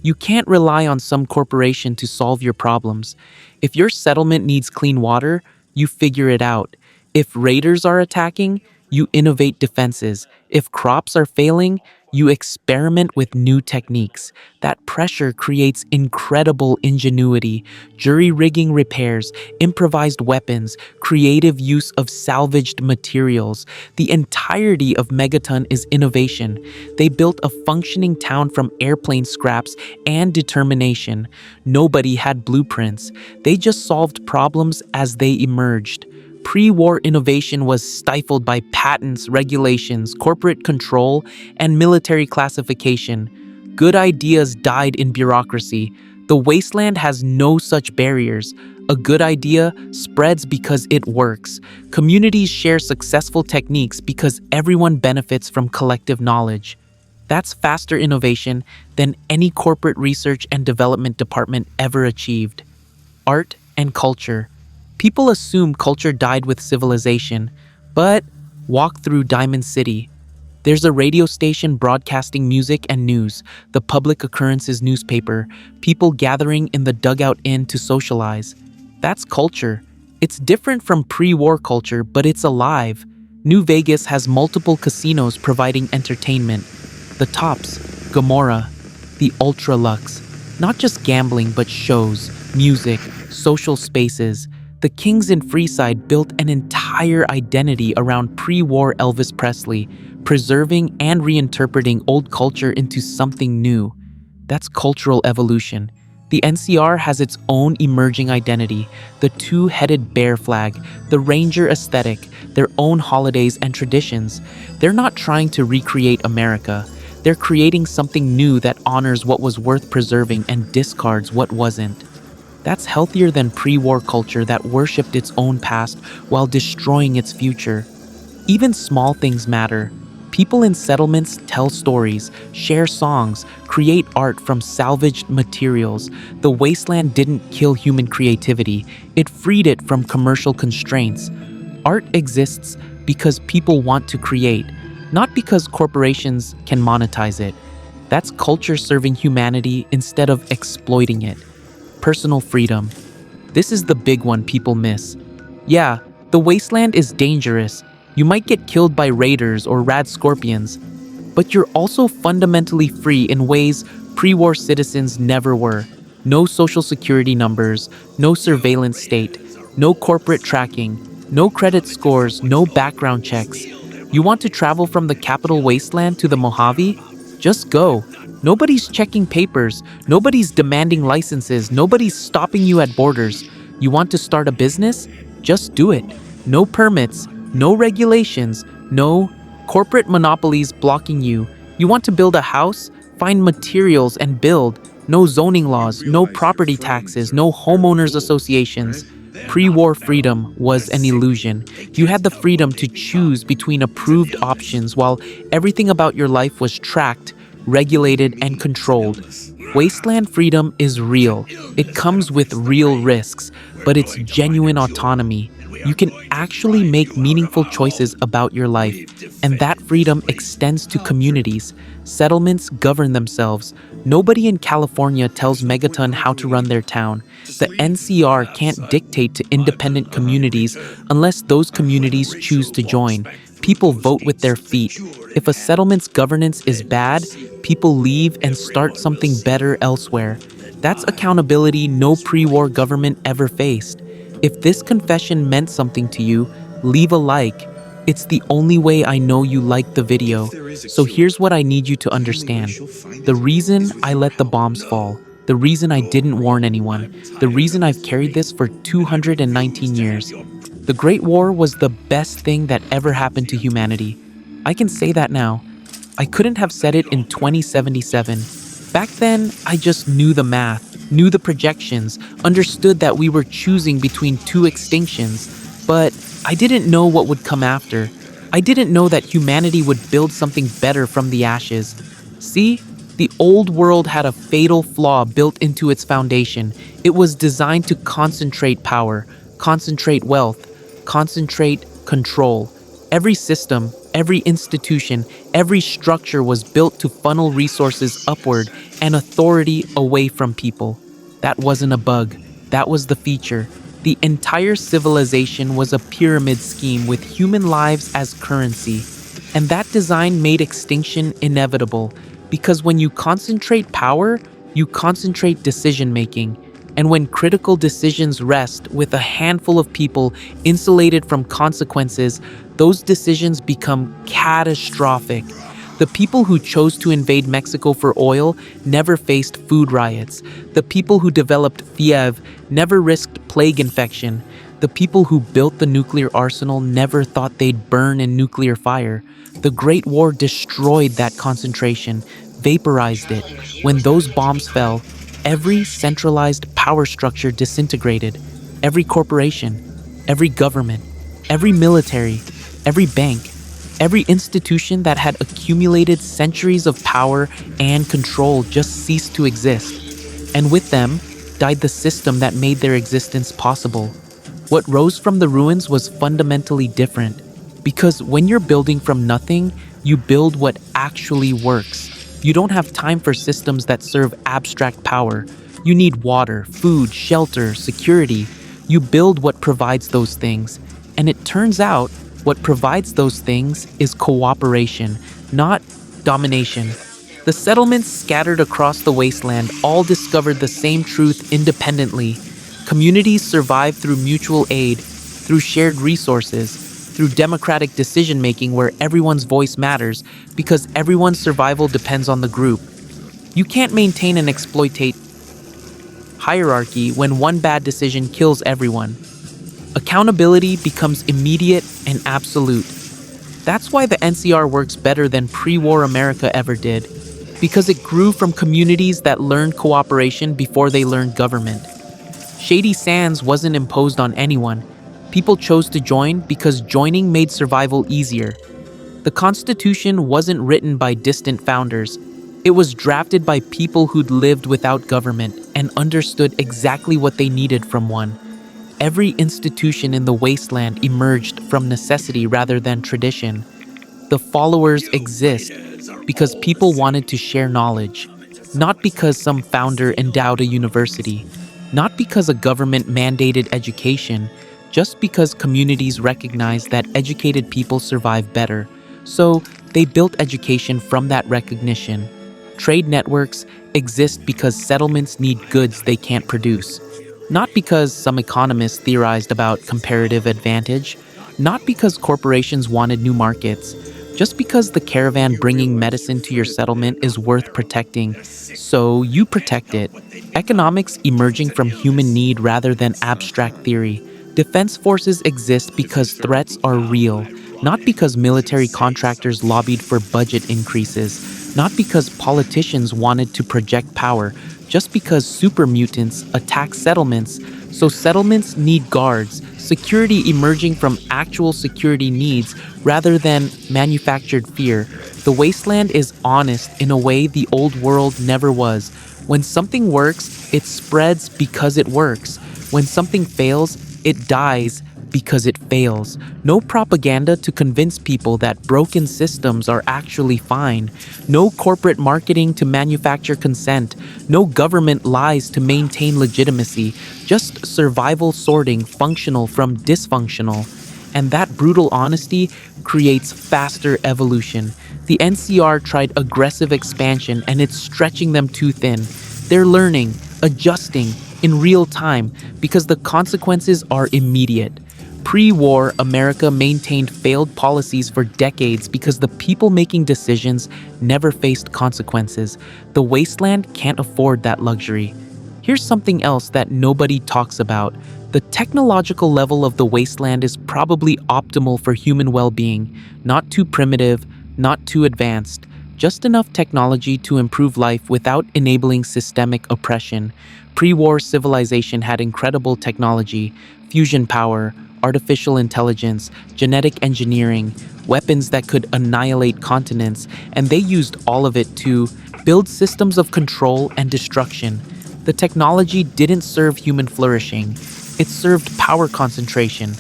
You can't rely on some corporation to solve your problems. If your settlement needs clean water, you figure it out. If raiders are attacking, you innovate defenses. If crops are failing, you experiment with new techniques. That pressure creates incredible ingenuity, jury-rigging repairs, improvised weapons, creative use of salvaged materials. The entirety of Megaton is innovation. They built a functioning town from airplane scraps and determination. Nobody had blueprints. They just solved problems as they emerged. Pre-war innovation was stifled by patents, regulations, corporate control, and military classification. Good ideas died in bureaucracy. The Wasteland has no such barriers. A good idea spreads because it works. Communities share successful techniques because everyone benefits from collective knowledge. That's faster innovation than any corporate research and development department ever achieved. Art and culture. People assume culture died with civilization, but walk through Diamond City. There's a radio station broadcasting music and news, the public occurrences newspaper, people gathering in the dugout inn to socialize. That's culture. It's different from pre-war culture, but it's alive. New Vegas has multiple casinos providing entertainment. The Tops, Gomorrah, the Ultra Lux. Not just gambling, but shows, music, social spaces. The Kings in Freeside built an entire identity around pre-war Elvis Presley, preserving and reinterpreting old culture into something new. That's cultural evolution. The NCR has its own emerging identity, the two-headed bear flag, the ranger aesthetic, their own holidays and traditions. They're not trying to recreate America. They're creating something new that honors what was worth preserving and discards what wasn't. That's healthier than pre-war culture that worshipped its own past while destroying its future. Even small things matter. People in settlements tell stories, share songs, create art from salvaged materials. The Wasteland didn't kill human creativity, it freed it from commercial constraints. Art exists because people want to create, not because corporations can monetize it. That's culture serving humanity instead of exploiting it. Personal freedom. This is the big one people miss. Yeah, the Wasteland is dangerous. You might get killed by raiders or rad scorpions, but you're also fundamentally free in ways pre-war citizens never were. No social security numbers, no surveillance state, no corporate tracking, no credit scores, no background checks. You want to travel from the capital Wasteland to the Mojave? Just go. Nobody's checking papers, nobody's demanding licenses, nobody's stopping you at borders. You want to start a business? Just do it. No permits, no regulations, no corporate monopolies blocking you. You want to build a house? Find materials and build. No zoning laws, no property taxes, no homeowners associations. Pre-war freedom was an illusion. You had the freedom to choose between approved options while everything about your life was tracked, regulated, and controlled. Wasteland freedom is real. It comes with real risks, but it's genuine autonomy. You can actually make meaningful choices about your life, and that freedom extends to communities. Settlements govern themselves. Nobody in California tells Megaton how to run their town. The NCR can't dictate to independent communities unless those communities choose to join. people vote with their feet. If a settlement's governance is bad, people leave and start something better elsewhere. That's accountability no pre-war government ever faced. If this confession meant something to you, leave a like. It's the only way I know you liked the video. So here's what I need you to understand. The reason I let the bombs fall, the reason I didn't warn anyone, the reason I've carried this for 219 years. The Great War was the best thing that ever happened to humanity. I can say that now. I couldn't have said it in 2077. Back then, I just knew the math, knew the projections, understood that we were choosing between two extinctions, but I didn't know what would come after. I didn't know that humanity would build something better from the ashes. See, the old world had a fatal flaw built into its foundation. It was designed to concentrate power, concentrate wealth, concentrate control. Every system, every institution, every structure was built to funnel resources upward and authority away from people. That wasn't a bug. That was the feature. The entire civilization was a pyramid scheme with human lives as currency. And that design made extinction inevitable, because when you concentrate power, you concentrate decision making. And when critical decisions rest with a handful of people insulated from consequences, those decisions become catastrophic. The people who chose to invade Mexico for oil never faced food riots. The people who developed FIEV never risked plague infection. The people who built the nuclear arsenal never thought they'd burn in nuclear fire. The Great War destroyed that concentration, vaporized it. When those bombs fell, every centralized power structure disintegrated. Every corporation, every government, every military, every bank, every institution that had accumulated centuries of power and control just ceased to exist. And with them died the system that made their existence possible. What rose from the ruins was fundamentally different. Because when you're building from nothing, you build what actually works. You don't have time for systems that serve abstract power. You need water, food, shelter, security. You build what provides those things. And it turns out, what provides those things is cooperation, not domination. The settlements scattered across the wasteland all discovered the same truth independently. Communities survive through mutual aid, through shared resources, through democratic decision-making where everyone's voice matters because everyone's survival depends on the group. You can't maintain and exploitate hierarchy when one bad decision kills everyone. Accountability becomes immediate and absolute. That's why the NCR works better than pre-war America ever did, because it grew from communities that learned cooperation before they learned government. Shady Sands wasn't imposed on anyone. People chose to join because joining made survival easier. The Constitution wasn't written by distant founders. It was drafted by people who'd lived without government and understood exactly what they needed from one. Every institution in the wasteland emerged from necessity rather than tradition. The followers exist because people wanted to share knowledge, not because some founder endowed a university, not because a government mandated education, just because communities recognized that educated people survive better. So they built education from that recognition. Trade networks exist because settlements need goods they can't produce. Not because some economists theorized about comparative advantage, not because corporations wanted new markets, just because the caravan bringing medicine to your settlement is worth protecting, so you protect it. Economics emerging from human need rather than abstract theory. Defense forces exist because threats are real, not because military contractors lobbied for budget increases, not because politicians wanted to project power, just because super mutants attack settlements. So settlements need guards, security emerging from actual security needs rather than manufactured fear. The wasteland is honest in a way the old world never was. When something works, it spreads because it works. When something fails, it dies because it fails. No propaganda to convince people that broken systems are actually fine. No corporate marketing to manufacture consent. No government lies to maintain legitimacy. Just survival sorting functional from dysfunctional. And that brutal honesty creates faster evolution. The NCR tried aggressive expansion and it's stretching them too thin. They're learning, adjusting in real time because the consequences are immediate. Pre-war, America maintained failed policies for decades because the people making decisions never faced consequences. The wasteland can't afford that luxury. Here's something else that nobody talks about. The technological level of the wasteland is probably optimal for human well-being, not too primitive, not too advanced, just enough technology to improve life without enabling systemic oppression. Pre-war civilization had incredible technology, fusion power, artificial intelligence, genetic engineering, weapons that could annihilate continents, and they used all of it to build systems of control and destruction. The technology didn't serve human flourishing, it served power concentration.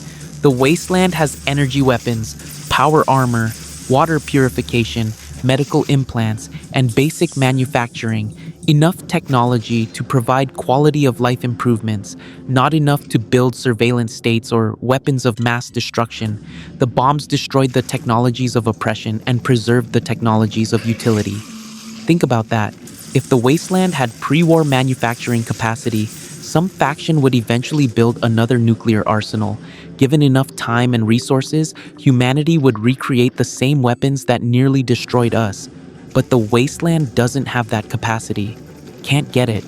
The wasteland has energy weapons, power armor, water purification, medical implants, and basic manufacturing. Enough technology to provide quality of life improvements, not enough to build surveillance states or weapons of mass destruction. The bombs destroyed the technologies of oppression and preserved the technologies of utility. Think about that. If the wasteland had pre-war manufacturing capacity, some faction would eventually build another nuclear arsenal. Given enough time and resources, humanity would recreate the same weapons that nearly destroyed us. But the wasteland doesn't have that capacity. Can't get it.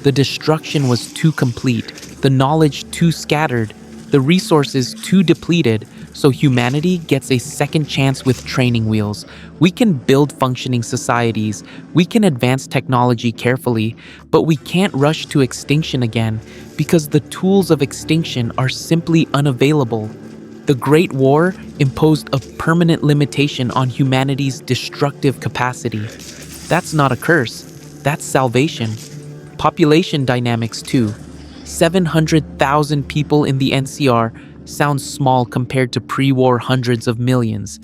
The destruction was too complete, the knowledge too scattered, the resources too depleted, so humanity gets a second chance with training wheels. We can build functioning societies, we can advance technology carefully, but we can't rush to extinction again because the tools of extinction are simply unavailable. The Great War imposed a permanent limitation on humanity's destructive capacity. That's not a curse, that's salvation. Population dynamics too. 700,000 people in the NCR sounds small compared to pre-war hundreds of millions.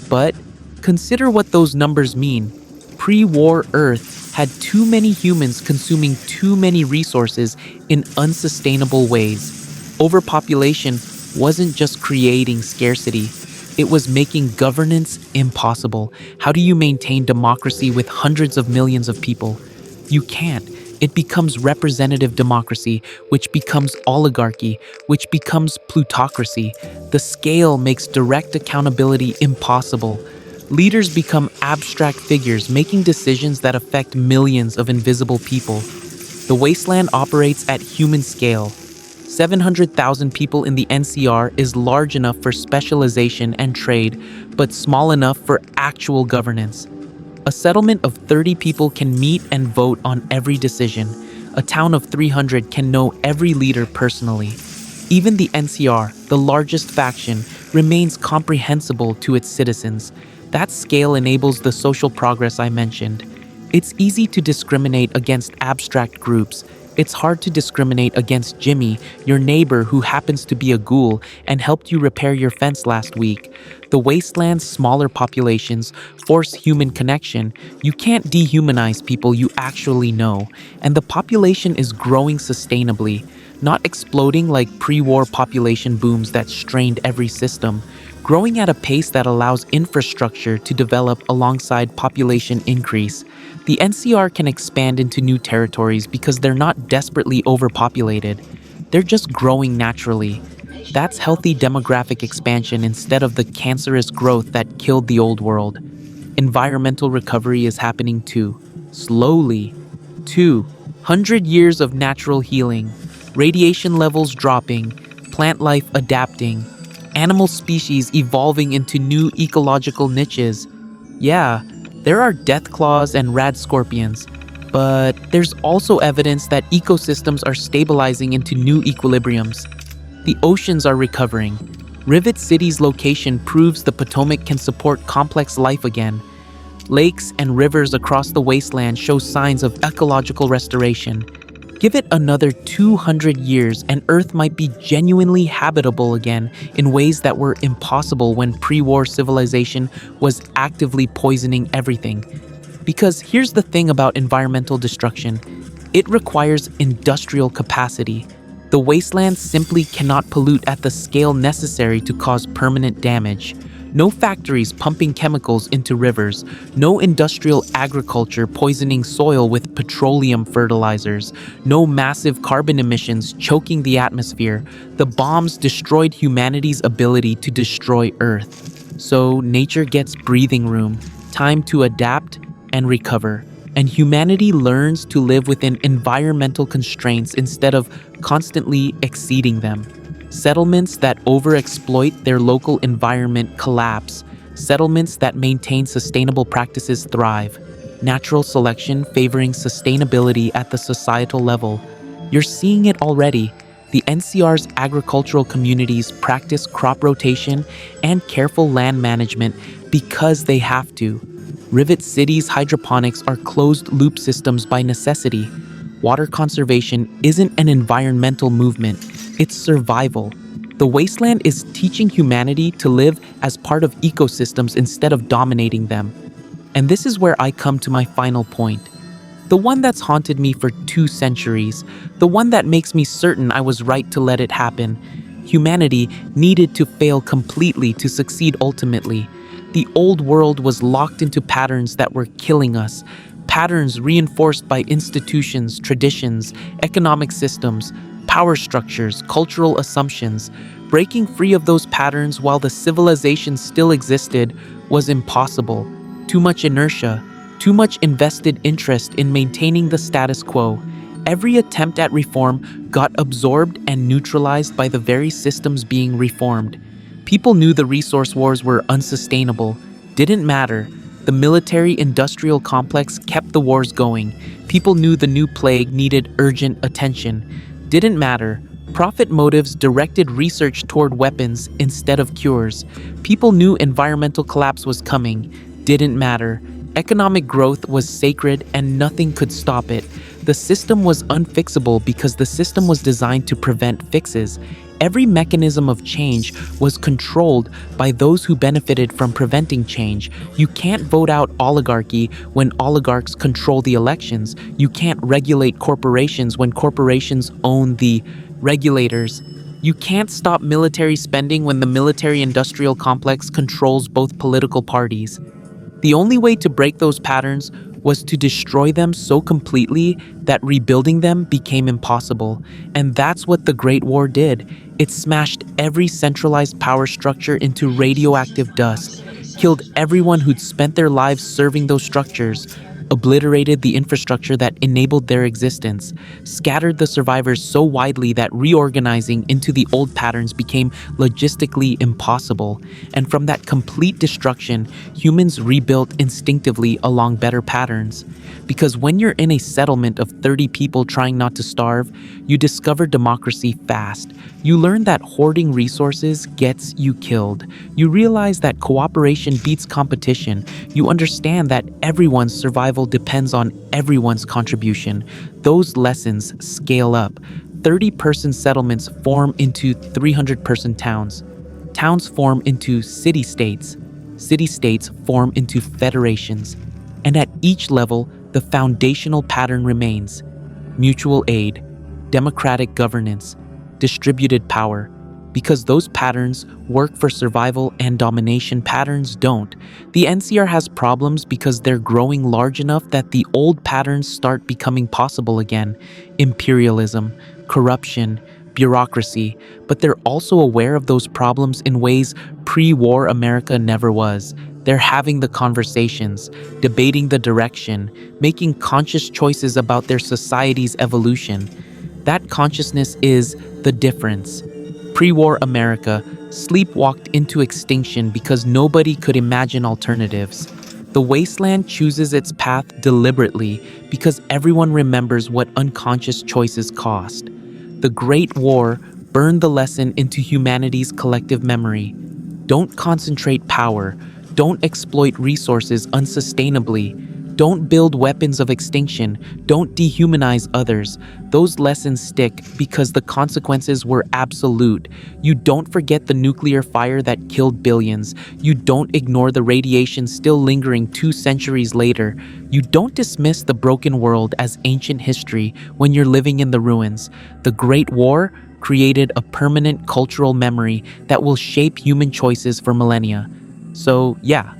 But consider what those numbers mean. Pre-war Earth had too many humans consuming too many resources in unsustainable ways. Overpopulation wasn't just creating scarcity, it was making governance impossible. How do you maintain democracy with hundreds of millions of people? You can't. It becomes representative democracy, which becomes oligarchy, which becomes plutocracy. The scale makes direct accountability impossible. Leaders become abstract figures making decisions that affect millions of invisible people. The wasteland operates at human scale. 700,000 people in the NCR is large enough for specialization and trade, but small enough for actual governance. A settlement of 30 people can meet and vote on every decision. A town of 300 can know every leader personally. Even the NCR, the largest faction, remains comprehensible to its citizens. That scale enables the social progress I mentioned. It's easy to discriminate against abstract groups. It's hard to discriminate against Jimmy, your neighbor who happens to be a ghoul and helped you repair your fence last week. The wasteland's smaller populations force human connection. You can't dehumanize people you actually know, and the population is growing sustainably, not exploding like pre-war population booms that strained every system. Growing at a pace that allows infrastructure to develop alongside population increase. The NCR can expand into new territories because they're not desperately overpopulated. They're just growing naturally. That's healthy demographic expansion instead of the cancerous growth that killed the old world. Environmental recovery is happening too. Slowly. 200 years of natural healing. Radiation levels dropping. Plant life adapting. Animal species evolving into new ecological niches. Yeah, there are death claws and rad scorpions, but there's also evidence that ecosystems are stabilizing into new equilibriums. The oceans are recovering. Rivet City's location proves the Potomac can support complex life again. Lakes and rivers across the wasteland show signs of ecological restoration. Give it another 200 years and Earth might be genuinely habitable again in ways that were impossible when pre-war civilization was actively poisoning everything. Because here's the thing about environmental destruction. It requires industrial capacity. The wasteland simply cannot pollute at the scale necessary to cause permanent damage. No factories pumping chemicals into rivers, no industrial agriculture poisoning soil with petroleum fertilizers, no massive carbon emissions choking the atmosphere. The bombs destroyed humanity's ability to destroy Earth. So nature gets breathing room, time to adapt and recover. And humanity learns to live within environmental constraints instead of constantly exceeding them. Settlements that overexploit their local environment collapse. Settlements that maintain sustainable practices thrive. Natural selection favoring sustainability at the societal level. You're seeing it already. The NCR's agricultural communities practice crop rotation and careful land management because they have to. Rivet City's hydroponics are closed-loop systems by necessity. Water conservation isn't an environmental movement, it's survival. The wasteland is teaching humanity to live as part of ecosystems instead of dominating them. And this is where I come to my final point. The one that's haunted me for 2 centuries, the one that makes me certain I was right to let it happen. Humanity needed to fail completely to succeed ultimately. The old world was locked into patterns that were killing us, patterns reinforced by institutions, traditions, economic systems, power structures, cultural assumptions. Breaking free of those patterns while the civilization still existed was impossible. Too much inertia, too much invested interest in maintaining the status quo. Every attempt at reform got absorbed and neutralized by the very systems being reformed. People knew the resource wars were unsustainable. Didn't matter. The military-industrial complex kept the wars going. People knew the new plague needed urgent attention. Didn't matter. Profit motives directed research toward weapons instead of cures. People knew environmental collapse was coming. Didn't matter. Economic growth was sacred and nothing could stop it. The system was unfixable because the system was designed to prevent fixes. Every mechanism of change was controlled by those who benefited from preventing change. You can't vote out oligarchy when oligarchs control the elections. You can't regulate corporations when corporations own the regulators. You can't stop military spending when the military-industrial complex controls both political parties. The only way to break those patterns was to destroy them so completely that rebuilding them became impossible. And that's what the Great War did. It smashed every centralized power structure into radioactive dust, killed everyone who'd spent their lives serving those structures, obliterated the infrastructure that enabled their existence, scattered the survivors so widely that reorganizing into the old patterns became logistically impossible. And from that complete destruction, humans rebuilt instinctively along better patterns. Because when you're in a settlement of 30 people trying not to starve, you discover democracy fast. You learn that hoarding resources gets you killed. You realize that cooperation beats competition. You understand that everyone's survival depends on everyone's contribution. Those lessons scale up. 30-person settlements form into 300-person towns. Towns form into city-states. City-states form into federations. And at each level, the foundational pattern remains: mutual aid, democratic governance, distributed power. Because those patterns work for survival and domination, patterns don't. The NCR has problems because they're growing large enough that the old patterns start becoming possible again. Imperialism, corruption, bureaucracy. But they're also aware of those problems in ways pre-war America never was. They're having the conversations, debating the direction, making conscious choices about their society's evolution. That consciousness is the difference. Pre-war America sleepwalked into extinction because nobody could imagine alternatives. The wasteland chooses its path deliberately because everyone remembers what unconscious choices cost. The Great War burned the lesson into humanity's collective memory. Don't concentrate power. Don't exploit resources unsustainably. Don't build weapons of extinction. Don't dehumanize others. Those lessons stick because the consequences were absolute. You don't forget the nuclear fire that killed billions. You don't ignore the radiation still lingering 2 centuries later. You don't dismiss the broken world as ancient history when you're living in the ruins. The Great War created a permanent cultural memory that will shape human choices for millennia. So, yeah,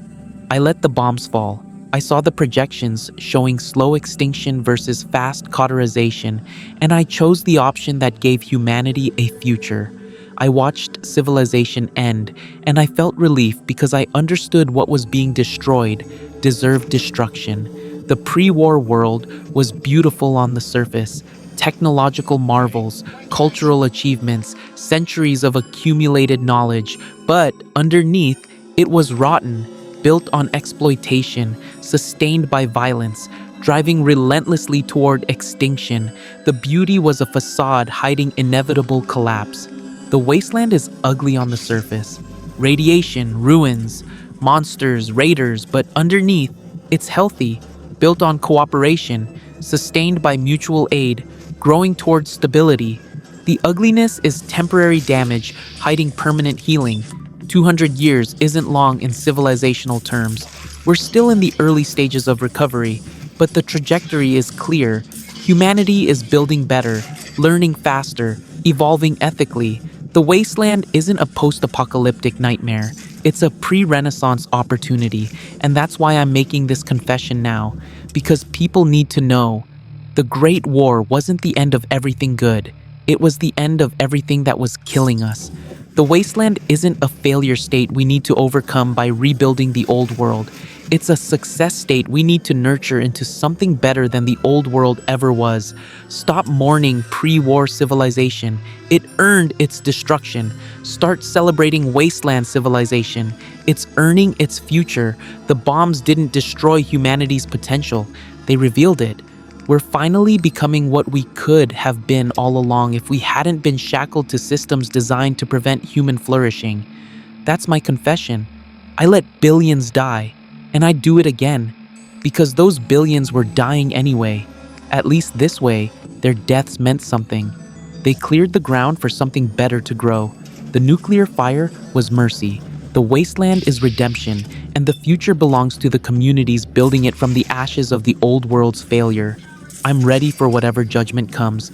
I let the bombs fall. I saw the projections showing slow extinction versus fast cauterization, and I chose the option that gave humanity a future. I watched civilization end, and I felt relief because I understood what was being destroyed deserved destruction. The pre-war world was beautiful on the surface. Technological marvels, cultural achievements, centuries of accumulated knowledge, but underneath, it was rotten, built on exploitation, sustained by violence, driving relentlessly toward extinction. The beauty was a facade hiding inevitable collapse. The wasteland is ugly on the surface. Radiation, ruins, monsters, raiders, but underneath, it's healthy, built on cooperation, sustained by mutual aid, growing towards stability. The ugliness is temporary damage hiding permanent healing. 200 years isn't long in civilizational terms. We're still in the early stages of recovery, but the trajectory is clear. Humanity is building better, learning faster, evolving ethically. The wasteland isn't a post-apocalyptic nightmare. It's a pre-Renaissance opportunity, and that's why I'm making this confession now, because people need to know. The Great War wasn't the end of everything good. It was the end of everything that was killing us. The wasteland isn't a failure state we need to overcome by rebuilding the old world. It's a success state we need to nurture into something better than the old world ever was. Stop mourning pre-war civilization. It earned its destruction. Start celebrating wasteland civilization. It's earning its future. The bombs didn't destroy humanity's potential. They revealed it. We're finally becoming what we could have been all along if we hadn't been shackled to systems designed to prevent human flourishing. That's my confession. I let billions die, and I'd do it again, because those billions were dying anyway. At least this way, their deaths meant something. They cleared the ground for something better to grow. The nuclear fire was mercy. The wasteland is redemption, and the future belongs to the communities building it from the ashes of the old world's failure. I'm ready for whatever judgment comes.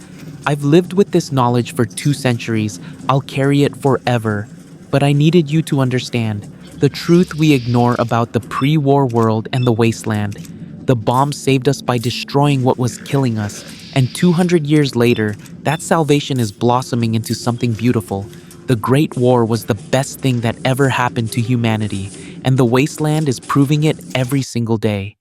I've lived with this knowledge for 2 centuries. I'll carry it forever. But I needed you to understand the truth we ignore about the pre-war world and the wasteland. The bombs saved us by destroying what was killing us, and 200 years later, that salvation is blossoming into something beautiful. The Great War was the best thing that ever happened to humanity, and the wasteland is proving it every single day.